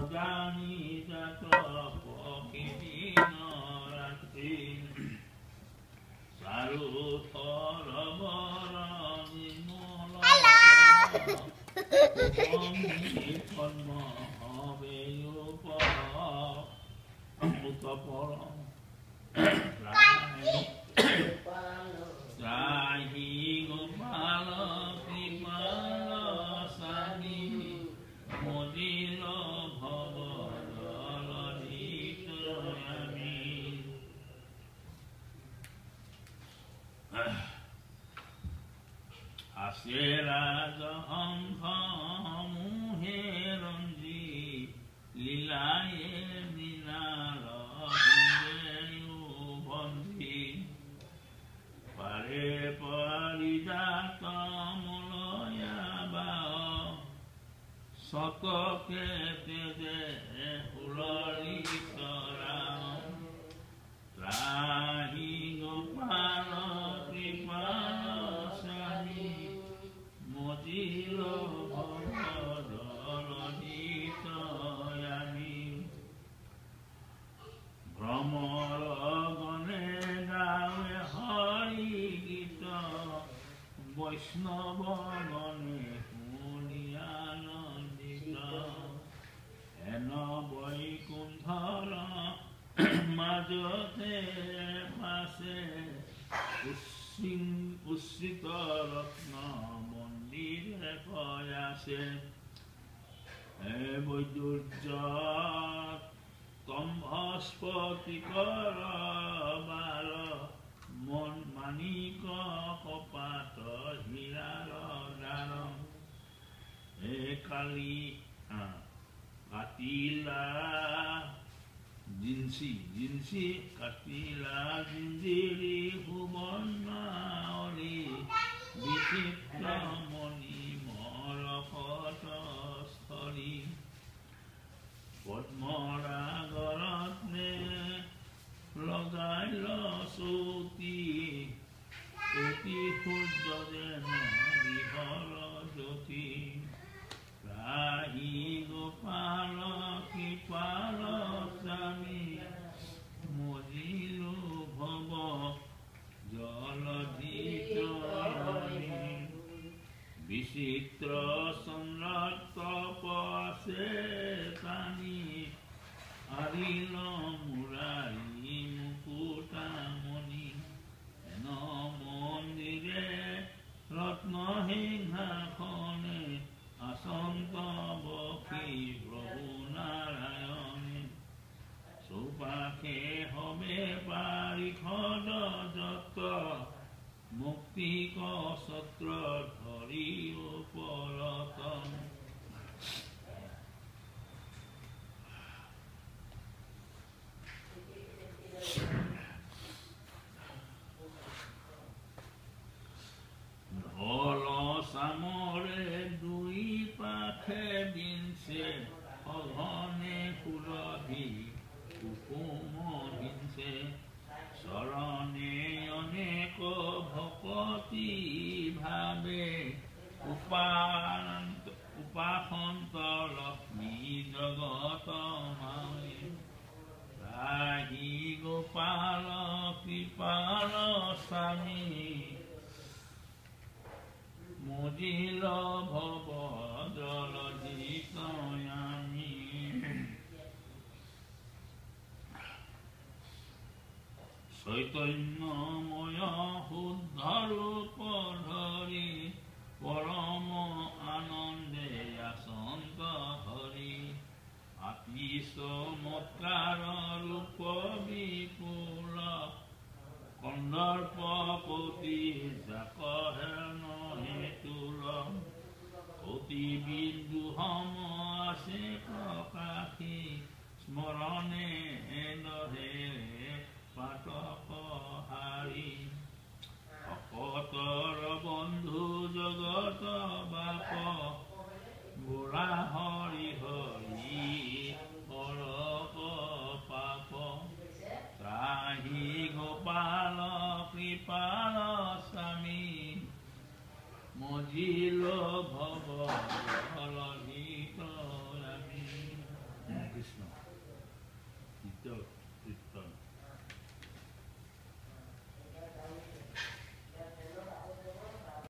নজানি জাত পক্ষিদিন ৰাতি চাৰু সৰবৰ নিৰ্মল পদ্ম হবে উত্তপৰ ৰাহি গোপাল কৃপাল স্বামী মজিল ভৱ জলধিত আমি আছে ৰাজহংস মোহে ৰঞ্জি লীলায়ে মৃণাল বন্ধি পাৰে পাৰিজাত মলয়া বাও চককে তেজে সুৰৰি চৰাও ত্ৰাহি গোপাল কৃপাল স্বামী মজিল ভৱ জলধিত আমি ভ্ৰমৰ গণে গাৱে হৰি গীত বৈষ্ণৱ গণে শুনি আনন্দিত হেন বৈকুণ্ঠৰ মাজতে পাছে উচ্চিত ৰত্ন মন্দিৰে পয়াছে হে বৈদুৰ্য তম্ভস্ফটিকৰ বাৰ মন মাণিক কপাট হীৰাৰ দ্বাৰ হে কালি কাটিলা জিনচি কাটিলা জিঞ্জিৰি সুবৰ্ণাৱলী বিচিত্ৰ মণি মৰকত স্থলী পদ্মৰাগৰত্নে লগাইল চৌতি সূৰ্য যেন বিহৰ জ্যোতি ৰাহি গোপাল কৃপাল স্বামী মজিলো ভৱ জলধিত আমি বিচিত্ৰ চন্দ্ৰতপ আছে পানী আৰিল মুৰাৰী মুকুটামণি হেন মন্দিৰে ৰত্ন সিংহাসনে আসন্ত বসী প্ৰভু নাৰায়ণে চৌপাশে হবে পাৰিষদ যত মুক্তিক ছত্ৰ ধৰি ওপৰত ঢল চামৰে দুই পাশে বিনছে অঘনে সুৰভি কুকুম হিংসে চৰণে অনেক ভকতি ভাবে উপাসন্ত লক্ষ্মী জগত মায়ে ৰাহি গোপাল কৃপাল স্বামী মজিল ভৱ জলধিত আমি চৈতন্যময় শুদ্ধ ৰূপ ধৰি পৰম আনন্দে আসন্ত হৰি আতি চমৎকাৰ ৰূপ বিপুল কন্দৰ্প কতি জাক হেন হেতুল অতি বিন্দু সম আছে প্ৰকাশী স্মৰণে দহে পাতক হাৰি ভকতৰ বন্ধু জগত বাপ বুঢ়া